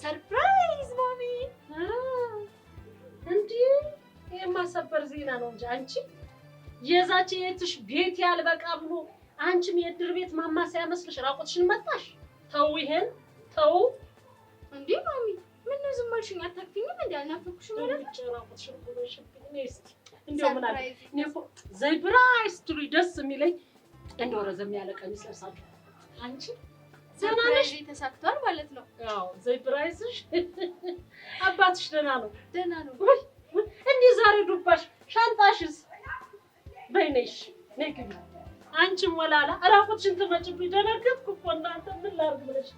ሰርፕራይዝ ማሚ እንዴ የማሰበር ዜና ነው እንጂ አንቺ የዛች የትሽ ቤት ያልበቃ ብሎ አንቺም የድር ቤት ማማሰያ መስልሽ ራቆትሽን መጣሽ ተው ይሄን ተው እንዴ ማሚ ምን ነው ዝም አልሽኝ አታክፊኝም እንዴ አልናፈኩሽም ማለት ነው ራቆትሽን ቆሎሽብኝ ነስቲ እንደው ምን አለ እኔኮ ሰርፕራይዝ ትሪ ደስ የሚለኝ እንደው ረዘም ያለ ቀሚስ ለብሳችሁ አንቺ ሰርፕራይዝ ተሳክቷል ማለት ነው አዎ ሰርፕራይዝሽ አባትሽ ደህና ነው ወይ እንዴ ዛሬ ዱባሽ ሻንጣሽስ በይነሽ ነግኝ አንቺም ወላላ ራቆትሽን ትመጭብኝ ደነገጥኩ እኮ እናንተ ምን ላድርግ ብለሽ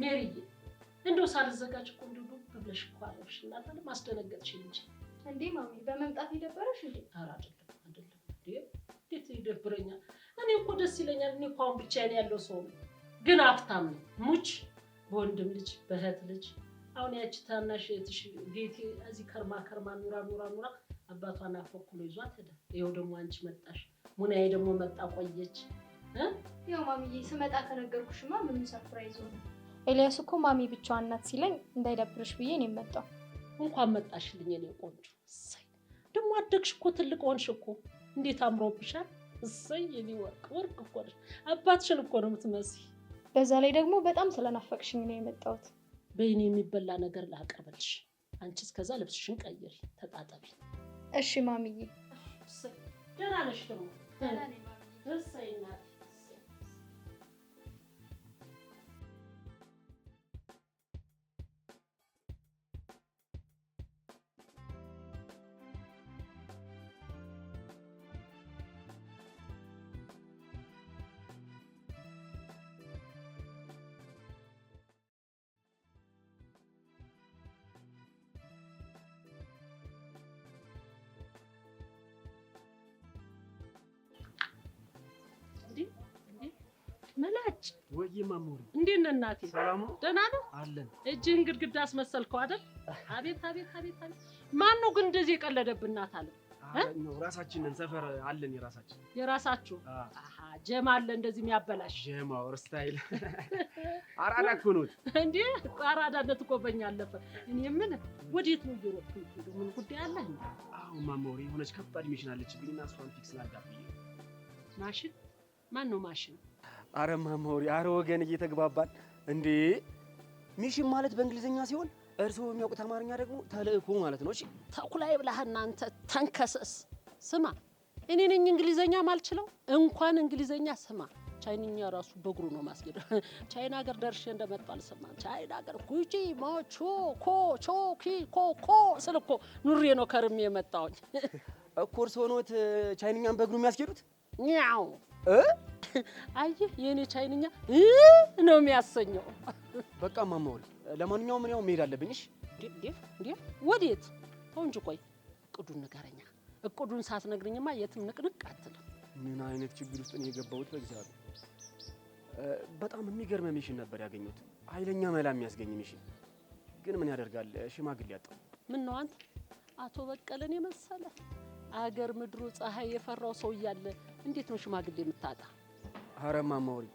ሜሪ እንደው ሳልዘጋጅ እኮ እንደው ብለሽ እኮ አለሽ እናንተ ማስደነገጥሽኝ እንጂ እንዴ ማሚ በመምጣት ይደበረሽ እንዴ ኧረ አይደለም እንዴት ይደብረኛል እኔ እኮ ደስ ይለኛል እኔ እኮ አሁን ብቻዬን ያለው ሰው ነው ግን አፍታም ነው ሙች በወንድም ልጅ በእህት ልጅ አሁን ያቺ ታናሽ እህትሽ ቤቴ እዚህ ከርማ ኑራ አባቷን አፈኩሎ ይዟት ሄደ ይኸው ደግሞ አንቺ መጣሽ ሙናዬ ደግሞ መጣ ቆየች ያው ማሚዬ ስመጣ ከነገርኩሽማ ምን ሰርፕራይዝ ሆነ ኤልያስ እኮ ማሚ ብቻዋን ናት ሲለኝ እንዳይደብርሽ ብዬ ነው የመጣው እንኳን መጣሽልኝ እኔ ቆንጆ እሰይ ደግሞ አደግሽ እኮ ትልቅ ሆንሽ እኮ እንዴት አምሮብሻል እሰይ የኔ ወርቅ እኮ ነሽ አባትሽን እኮ ነው የምትመስይ በዛ ላይ ደግሞ በጣም ስለናፈቅሽኝ ነው የመጣሁት በእኔ የሚበላ ነገር ላቀርብልሽ አንቺ እስከዛ ልብስሽን ቀይሪ ተጣጣቢ እሺ ማሚዬ እሰይ ደህና ነሽ ደግሞ ደህና ነኝ ማሚዬ እሰይ እናቴ መላጭ ወይ ማሙሪ እንዴት ነህ እናቴ ሰላም ደህና ነው አለን እጅህን ግድግዳ አስመሰልከው አይደል አቤት ማን ነው ግን እንደዚህ የቀለደብናት አለ ነው ራሳችንን ሰፈር አለን የራሳችሁ አሃ ጀማ አለ እንደዚህ የሚያበላሽ ጀማ ወር ስታይል አራዳ እኮ ነው እንዴ አራዳነት እኮ በእኛ አለፈ እኔ ምን ወዴት ነው እየሮጥኩኝ ምን ጉዳይ አለ አዎ ማሙሪ ሆነች ከባድ ሚሽን አለችብኝና እሷን ፊክስ ላድርጋት ማሽን ማን ነው ማሽን አረ ማሙሪ አረ ወገን እየተግባባን እንዴ ሚሽን ማለት በእንግሊዘኛ ሲሆን እርስዎ የሚያውቁት አማርኛ ደግሞ ተልእኮ ማለት ነው እሺ ተኩላይ ብለህና አንተ ተንከሰስ ስማ እኔ ነኝ እንግሊዘኛ ማልችለው እንኳን እንግሊዘኛ ስማ ቻይንኛ ራሱ በእግሩ ነው ማስገድ ቻይና ሀገር ደርሼ እንደመጣሁ አልሰማም ቻይና ሀገር ኩጂ ማቾ ኮ ቾ ኪ ኮ ኮ ስልኮ ኑሬ ነው ከርሜ የመጣሁኝ እኮ እርስዎ ኖት ቻይንኛን በእግሩ የሚያስገዱት ኛው አየህ የኔ ቻይንኛ ነው የሚያሰኘው በቃ ማማውሪ ለማንኛውም ምን ያው መሄድ አለብኝ እሺ እንዴ ወዴት ተው እንጂ ቆይ እቅዱን ንገረኛ እቅዱን ሳትነግረኝማ የትም ንቅንቅ አትልም ምን አይነት ችግር ውስጥ ነው የገባሁት በእግዚአብሔር በጣም የሚገርም ሚሽን ነበር ያገኘሁት ኃይለኛ መላ የሚያስገኝ ሚሽን ግን ምን ያደርጋል ሽማግሌ ያጣው ምን ነው አንተ አቶ በቀለን የመሰለ አገር ምድሩ ፀሐይ የፈራው ሰው እያለ እንዴት ነው ሽማግሌ የምታጣ ኧረ ማማውሪ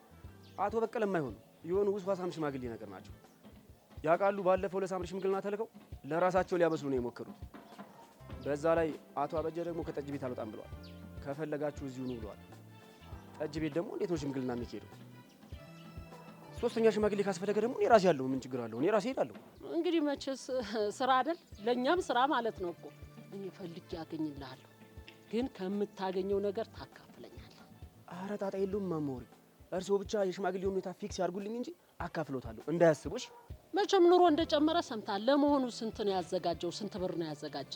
አቶ በቀለ የማይሆኑ የሆኑ ውስዋሳም ሽማግሌ ነገር ናቸው ያውቃሉ ባለፈው ለሳምሪ ሽምግልና ተልከው ለራሳቸው ሊያበስሉ ነው የሞከሩት በዛ ላይ አቶ አበጀ ደግሞ ከጠጅ ቤት አልወጣም ብለዋል ከፈለጋችሁ እዚሁ ነው ብለዋል ጠጅ ቤት ደግሞ እንዴት ነው ሽምግልና የሚሄደው ሶስተኛ ሽማግሌ ካስፈለገ ደግሞ እኔ ራሴ ያለው ምን ችግር አለው እኔ ራሴ ሄዳለሁ እንግዲህ መቼስ ስራ አይደል ለኛም ስራ ማለት ነው እኮ እኔ ፈልጌ ያገኝልሃለሁ ግን ከምታገኘው ነገር ታካፍለኛለህ ኧረ ጣጣ የለውም ማማውሪ እርስዎ ብቻ የሽማግሌው ሁኔታ ፊክስ ያርጉልኝ እንጂ አካፍሎታለሁ እንዳያስቡሽ መቼም ኑሮ እንደጨመረ ሰምታል ለመሆኑ ስንት ነው ያዘጋጀው ስንት ብር ነው ያዘጋጀ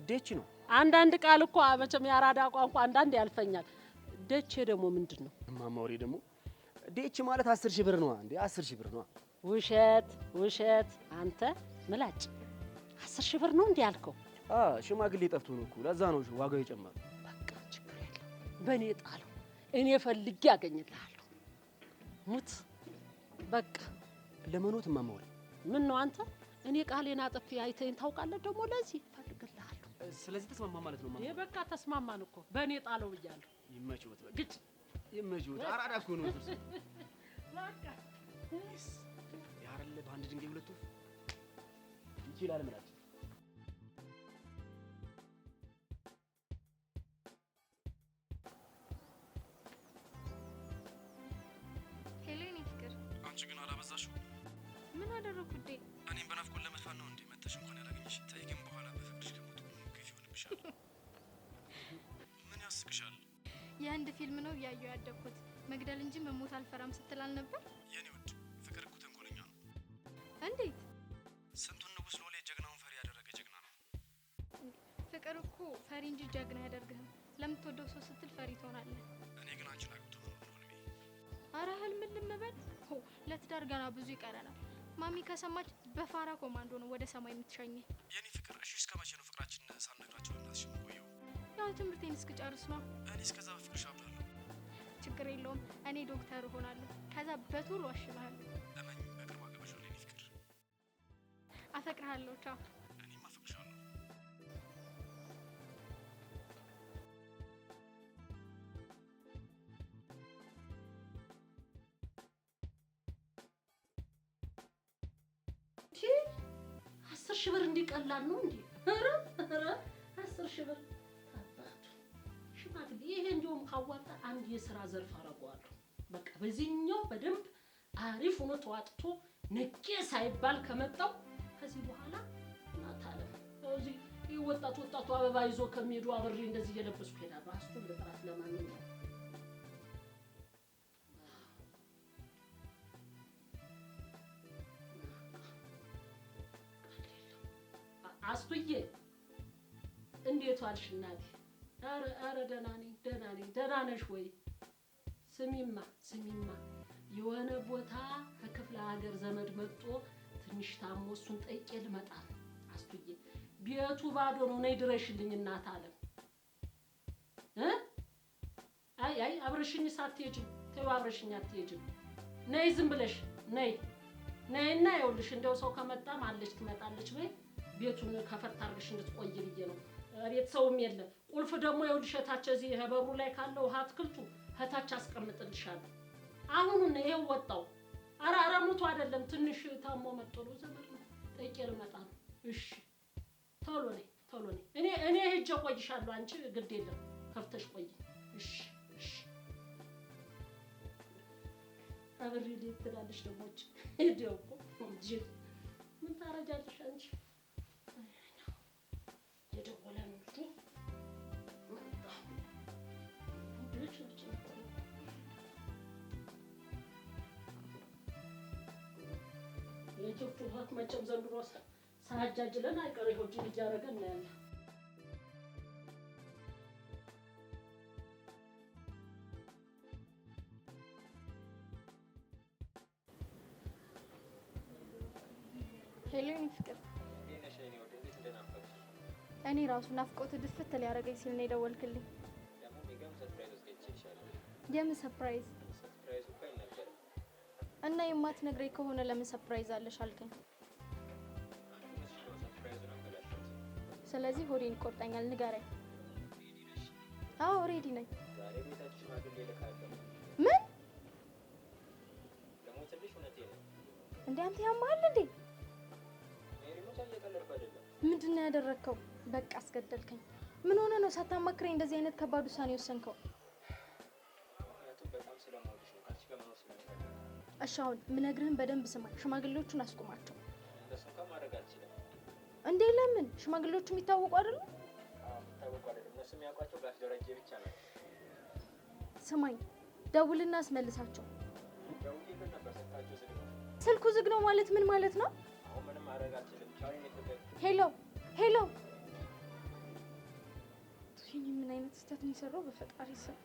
ዴች ነው አንዳንድ ቃል እኮ መቼም ያራዳ ቋንቋ አንዳንድ ያልፈኛል ደቼ ደግሞ ምንድነው ማማውሪ ደግሞ ዴች ማለት 10,000 ብር ነው እንዴ 10,000 ብር ነው ውሸት አንተ ምላጭ 10,000 ብር ነው እንዴ ያልከው ሽማግሌ ጠፍቶ ነው እኮ ለዛ ነው ዋጋው የጨመረው በቃ ችግር የለም በእኔ ጣለው እኔ ፈልጌ ያገኝልሃለሁ ሙት በቃ ለመኖት ማማውሪ ምን ነው አንተ እኔ ቃሌን አጥፌ አይተኝ ታውቃለህ ደግሞ ለዚህ ፈልግልሃለሁ ስለዚህ ተስማማ ማለት ነው ማማ? በቃ ተስማማን እኮ በእኔ ጣለው ብያለሁ። ይመችዎት በቃ ግጭ ይመችዎት። አራዳ እኮ ነው እሱ። በቃ ያረለ በአንድ ድንጋይ ሁለት ወፍ ይችላል ማለት ሄሌኒ ፍቅር፣ አንቺ ግን አላበዛሽው? ምን አደረኩ እንዴ? እኔም በናፍቆት ለመጥፋት ነው እንዴ መተሽ እንኳን ያላገኘሽ። ተይ ግን በኋላ በፍቅርሽ ከሞቱ ግፍ ይሆንብሻል። ምን ያስቅሻል? የህንድ ፊልም ነው እያየሁ ያደግኩት። መግደል እንጂ መሞት አልፈራም ስትል አልነበር? የኔ ውድ ፍቅር እኮ ተንኮለኛ ነው። እንዴት? ስንቱን ንጉስ ሎሌ ጀግናውን ፈሪ ያደረገ ጀግና ነው። ፍቅር እኮ ፈሪ እንጂ ጀግና አያደርግህም። ለምትወደው ሰው ስትል ፈሪ ትሆናለህ። እኔ ግን አንቺን አግብቶ ነው ህልሜ። አረ ህልም ልምበል። ለትዳር ገና ብዙ ይቀረናል። ማሚ ከሰማች በፋራ ኮማንዶ ነው ወደ ሰማይ የምትሸኝ። የኔ ፍቅር እሺ፣ እስከ መቼ ነው ፍቅራችን ሳልነግራቸው እናትሽ የምቆየው? ያው ትምህርቴን እስክጨርስ ነው። እኔ እስከዛ በፍቅርሽ አብዳለሁ። ችግር የለውም። እኔ ዶክተር እሆናለሁ። ከዛ በቶሎ አሽልሃለሁ። ለመኝ በቅርቡ አገባሻለሁ የኔ ፍቅር። አፈቅርሃለሁ። ቻው። እኔም አፈቅርሻለሁ። አስር ሺህ ብር እንዲቀላል ነው እንዴ? ኧረ 10 ሺህ ብር አባቱ ሽማግሌ። ይሄ እንደውም ካዋጣ አንድ የሥራ ዘርፍ አደርገዋለሁ። በቃ በዚህኛው በደንብ አሪፍ ሆኖ ተዋጥቶ ነቄ ሳይባል ከመጣው ከዚህ በኋላ እናታለም እዚህ ወጣቱ አበባ ይዞ ከሚሄዱ አብሬ እንደዚህ እየለበስኩ ሄዳለሁ። አስቱን ለጥራት ለማንኛውም አስቱዬ እንዴት ዋልሽ እናቴ? ኧረ ደህና ነኝ ደህና ነኝ። ደህና ነሽ ወይ? ስሚማ የሆነ ቦታ ከክፍለ ሀገር ዘመድ መጥቶ ትንሽ ታሞ እሱን ጠይቄ ልመጣ ነው። አስቱዬ ቤቱ ባዶ ነው፣ ነይ ድረሽልኝ እናት አለም። አይ አብረሽኝ ሳትሄጂም ተይው፣ አብረሽኝ አትሄጂም። ነይ ዝም ብለሽ ነይና ይኸውልሽ እንደው ሰው ከመጣም አለች ትመጣለች በይ። ቤቱን ከፈት አድርገሽ እንድትቆይ ብዬ ነው። ቤት ሰውም የለም። ቁልፍ ደግሞ ይኸውልሽ እታች እዚህ በሩ ላይ ካለው ውሃ አትክልቱ እታች አስቀምጥልሻለሁ። አሁን ይሄው ወጣው። ኧረ ሙቱ አይደለም ትንሽ ታሞ መጥቶ ነው ዘመድ ነው። ጠይቄ ልመጣ ነው። እሺ ቶሎ ነይ። እኔ ሂጅ እቆይሻለሁ። አንቺ ግድ የለም ከፍተሽ ቆይ። እሺ አብሬ ልሂድ ትላለች ደግሞ ሄደው እኮ ምን ታረጃለሽ አንቺ? የደወለ ነው እንጂ የኢትዮጵያ ህት መቼም ዘንድሮ ሳያጃጅለን አይቀር ይኸው ጅል እያደረገን ነው ያለ። ሄሌኒ ፍቅር፣ እኔ ራሱ ናፍቆት ድፍት ሊያደርገኝ ሲል ነው የደወልክልኝ። የምን ሰርፕራይዝ? እና የማትነግረኝ ከሆነ ለምን ሰርፕራይዝ አለሽ አልከኝ? ስለዚህ ሆዴን ይቆርጠኛል። ንገረኝ። አዎ ሬዲ ነኝ። ምን እንዴ? አንተ ያማል እንዴ? ምንድን ነው ያደረግከው? በቃ አስገደልከኝ። ምን ሆነ ነው ሳታማክረኝ እንደዚህ አይነት ከባድ ውሳኔ ወሰንከው? እሺ አሁን ምነግርህን በደንብ ስማ። ሽማግሌዎቹን አስቁማቸው። እንዴ ለምን? ሽማግሌዎቹ የሚታወቁ አይደሉ? ስማኝ፣ ደውልና አስመልሳቸው። ስልኩ ዝግ ነው ማለት ምን ማለት ነው? ሄሎ ይሄ ምን አይነት ስህተት ነው የሰራው? በፈጣሪ ስም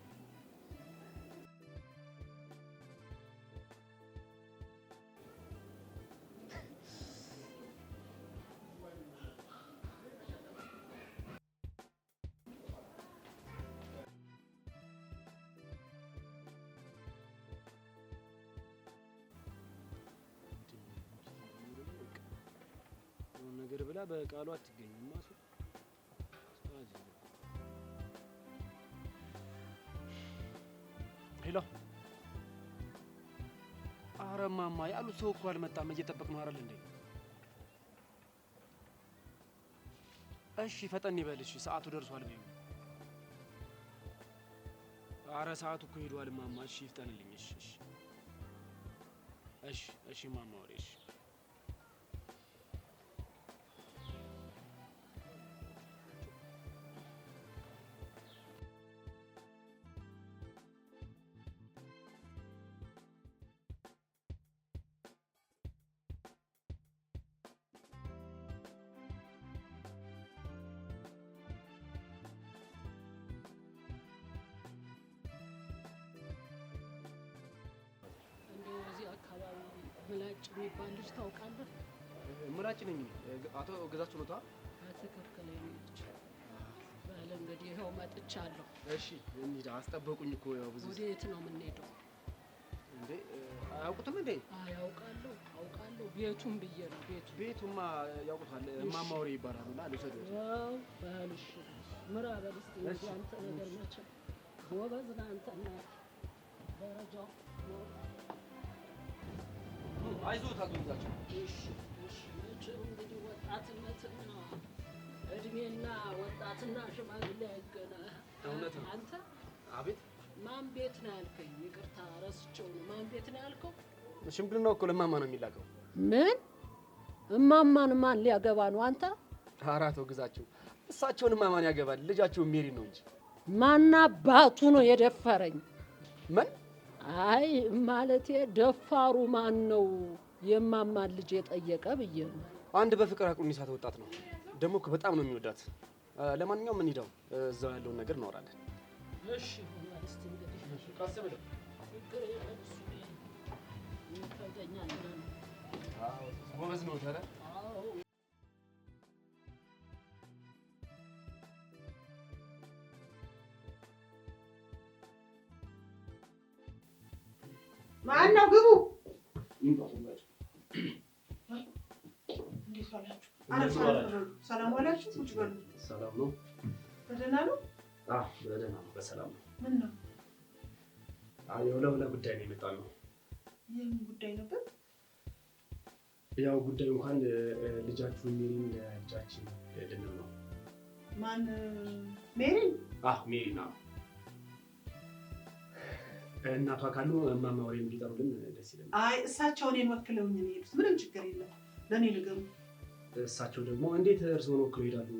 ነገር ብላ በቃሉ አትገኝም። ማሱ ሄሎ ኧረ እማማ ያሉት ሰው እኮ አልመጣም እየጠበቅነው አይደል እንዴ እሺ ፈጠን ይበል እሺ ሰዓቱ ደርሷል ነው ኧረ ሰዓቱ እኮ ሄዷል እማማ እሺ ይፍጠንልኝ እሺ እማማ ወሬ እሺ ምላጭ የሚባል ልጅ ታውቃለህ? ምላጭ ነኝ አቶ ገዛችሁ ነው ታ አትከልከለኝ ልጅ ባለ እንግዲህ ይኸው መጥቻለሁ። እሺ እንሂድ አስጠበቁኝ እኮ ያው ብዙ ወዴት ነው የምንሄደው እንዴ አያውቁትም እንዴ አውቃለሁ ቤቱን ብዬ ነው ቤቱማ ያውቁታል እማማ ወሬ ይባላሉና ልውሰደው ዋው ባልሽ ምራ በልስት እንግዲህ አንተ ነገር መቼ ጎበዝ ነህ አንተና ደረጃው አይዞት አግኝታችሁ እሺ መቼም እንግዲህ ወጣትነትና እድሜና ወጣትና ሽማግሌ አይገናኝ። እውነት ነው። አንተ አቤት ማን ቤት ነው ያልከኝ? ይቅርታ ረስቼው ነው። ማን ቤት ነው ያልከው? ሽምግልናው እኮ ለማማ ነው የሚላከው። ምን እማማን ማን ሊያገባ ነው? አንተ አራቶ ግዛችሁ እሳቸውን ማማን ያገባል? ልጃቸው ሜሪ ነው እንጂ ማና ባቱ ነው የደፈረኝ? ምን አይ ማለቴ ደፋሩ ማን ነው? የማማን ልጅ የጠየቀ ብዬ ነው። አንድ በፍቅር አቁን ይሳት ወጣት ነው ደግሞ እኮ በጣም ነው የሚወዳት። ለማንኛውም ምን ሄዳው እዛው ያለውን ነገር እናወራለን። እሺ እስቲ እንግዲህ ቀስ ብለው ፍቅር የለሱ ይፈገኛል ነው። አዎ ጎበዝ ነው ታዲያ። ማነው ግቡ። እንዴት ዋላችሁ? ሰላም ዋላችሁ? ቁጭ በሉ። ሰላም ነው? በደህና ነው? አዎ በደህና ነው፣ በሰላም ነው። ምን ነው? አዎ የሆነ ጉዳይ ነው የመጣነው። የምን ጉዳይ ነበር? ያው ጉዳዩ እንኳን ልጃችሁን ሜሪን ለልጃችን ልንል ነው። ማን? ሜሪን? አዎ ሜሪን። አዎ እናቷ ካሉ እማማ ወሬ እንዲጠሩልን ደስ ይለኛል። አይ እሳቸው እኔን ወክለውኝ ነው የሄዱት። ምንም ችግር የለም፣ ለእኔ ንገሩ። እሳቸው ደግሞ እንዴት እርስዎን ወክለው ይሄዳሉ?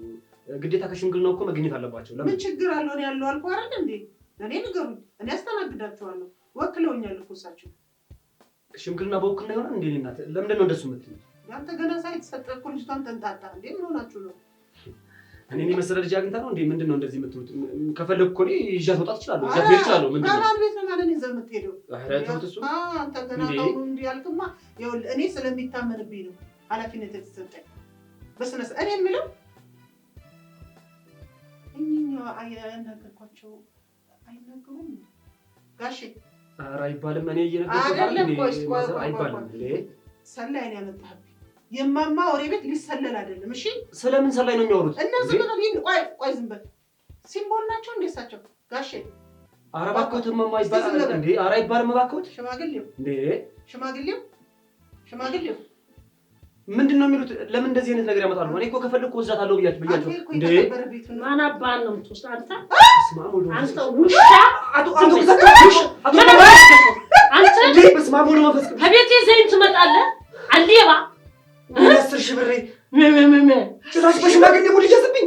ግዴታ ከሽምግልናው እኮ መገኘት አለባቸው። ምን ችግር አለው? እኔ ያለው አልኩህ አይደል እንዴ? ለእኔ ንገሩኝ፣ እኔ አስተናግዳቸዋለሁ። ወክለውኛል እኮ እሳቸው። ሽምግልና በውክልና ይሆናል እንዴ? እናት ለምንድን ነው እንደሱ የምትይኝ? ያንተ ገና ሳይተሰጠ እኮ ልጅቷን ተንጣጣ እንዴ? ምን ሆናችሁ ነው? እኔ መሰለ ልጅ አግኝታ ነው እንዴ? ምንድን ነው እንደዚህ የምትሉት? ከፈለኩ እኮ እኔ ይዣት ወጣት እችላለሁ፣ ይዣት ሄድ እችላለሁ። ምንድን ነው ባል ቤት ነው ማለት ይዘህ የምትሄደው? ኧረ ተውት እሱ። አንተ ገና ታውሩ እንዲህ ያልክማ፣ ይኸውልህ እኔ ስለሚታመንብኝ ነው ኃላፊነት የተሰጠኝ በስነ ስርዓት። እኔ የምለው እኚህኛው ያናገርኳቸው አይናገሩም ጋሼ? ኧረ አይባልም። እኔ እየነገርኩህ አይባልም እንዴ? ሰላይ ነው ያመጣህብኝ። የማማ ወሬ ቤት ሊሰለል አይደለም። እሺ ስለምን ሰላይ ነው የሚያወሩት? እነዚህ ነው ቆይ ዝም በል። ሲምቦል ናቸው እንዴ እሳቸው ጋሼ? ኧረ እባክዎት እማማ ይባላል እንዴ? ኧረ አይባልም እባክዎት። ሽማግሌው እንዴ ሽማግሌው ምንድን ነው የሚሉት? ለምን እንደዚህ አይነት ነገር ያመጣሉ? እኔ እኮ ከፈለኩ ወዛታለሁ ብያቸው እንዴ? ማን አባን ነው የምትወስድ አንተ? አንተ ውሻ! አቶ ከቤቴ ዘይን ትመጣለህ? አሌባ! 10 ሺህ ብር ጭራሽ በሽማግሌ ሙድ ይጀዝብኝ።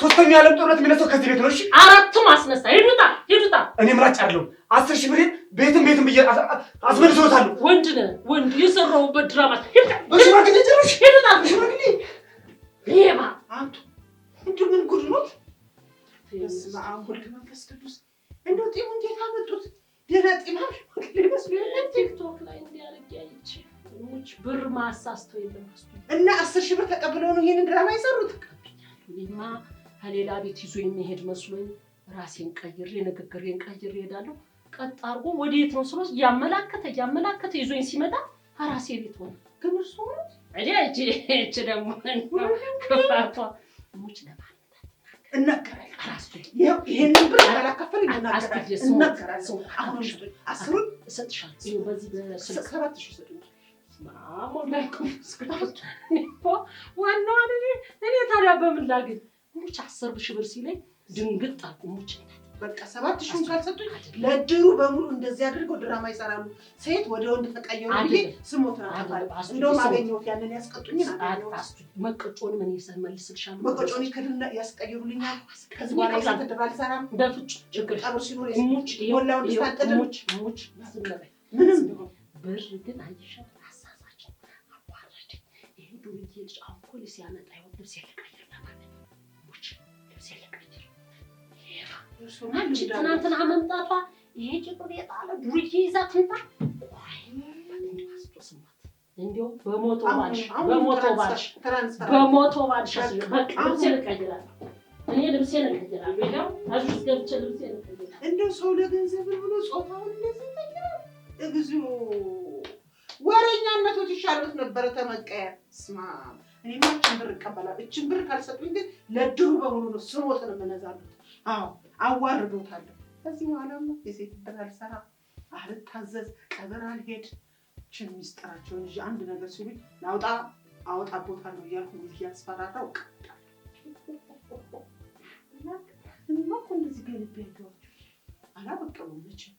ሶስተኛው የዓለም ጦርነት የሚነሳው ከዚህ ቤት ነው። እሺ አራቱም አስነሳ። ሂዱታ እኔ ምላጭ አይደለሁም። 10 ሺህ ብር ቤትም ብዬ አስመልሶታለሁ። ወንድ ነህ ወንድ። የሰራሁበት ድራማ በሽማግሌ ጭራሽ ሂዱታ በሽማግሌ ሌባ አንቱ እንዲሁ ምን ጉድ ነው? በስመ አብ ወወልድ ወመንፈስ ቅዱስ። እንደው ጢሙ እንዴት አመጡት? ደህና ጢማም ይመስሉ ቲክቶክ ላይ እንዲያደርግ ያይች ሙች ብር ማሳስቶ የለም እና 10 ሺህ ብር ተቀብለው ነው ይሄንን ድራማ የሰሩት። እኔማ ከሌላ ቤት ይዞ የሚሄድ መስሎኝ ራሴን ቀይሬ ንግግሬን ቀይሬ እሄዳለሁ። ቀጥ አድርጎ ወዴት ነው ስሎ እያመላከተ ይዞኝ ሲመጣ ራሴ ቤት ሆነ። ግን እርሱ ነው እቺ ደግሞ ክፋቷ ሙች ለማለት እናገራለሁ። ይሄንን ብር ያላከፈለኝ እናገራለሁ። አሁን አስሩን እሰጥሻለሁ። በዚህ በስልክ 7,000 ሰጡኝ። ዋናው እኔ ታዲያ በምን ላግኝ? ሙች 10,000 ብር ሲለኝ ድንግጥ አልኩ። ሙች በቃ 7,000 ካልሰጡኝ ለድሩ በሙሉ እንደዚህ አድርገው ድራማ ይሰራሉ። ሴት ወደ ወንድ ተቀየሩ ብዬ ስሞት ነው። እንደውም አገኘሁት ያንን ያስቀጡኝን አገኘሁት። መቀጮንም እኔ መልስልሻለሁ። መቀጮን ከድና ያስቀይሩልኛል። ከዚህ በኋላ የሴት ድራማ አልሰራም። በፍጹም ችግር ቀብር ሲኖር ሙች ሞላውን እንድታጠድ ሙች ዝም በይ። ምንም ቢሆን ብር ግን አየሻት አሳሳችን አዋራድ። ይሄ ዱርዬ ልጅ አሁን ፖሊስ ያመጣ ይወጥ ልብስ ያለቀይር ለማለት ሙች ልብስ ያለቀይር አንቺ ትናንትና መምጣቷ ይሄ ጭቁር የጣለ ዱርዬ ይዛ ትምጣ። እንዲያው በሞቶ ባልሽ በቃ ልብሴን እቀይራለሁ። እኔ ልብሴን እቀይራለሁ። ይኸው እዚህ ውስጥ ገብቼ ልብሴን እቀይራለሁ። እንደው ሰው ለገንዘብ ብሎ ጾታውን እንደዚህ ይቀይራል። እግዚኦ ወሬኛነቶች ይሻሉት ነበረ ተመቀየር። ስማ እኔማ እችን ብር እቀበላለሁ። እችን ብር ካልሰጡኝ ግን ለድሩ በሙሉ ነው ስሞትን የምነዛሉት። አዎ አዋርዶታለሁ። ከዚህ በኋላማ የሴት ድር አልሰራ፣ አልታዘዝ፣ ቀብር አልሄድ። ችን ሚስጥራቸውን ይዤ አንድ ነገር ሲሉኝ ላውጣ አወጣቦታለሁ እያልኩ እያስፈራራሁ እቀጥላለሁ። እኔማ እኮ እንደዚህ ገልቤ ያየኋቸው አላበቀሉም መቼም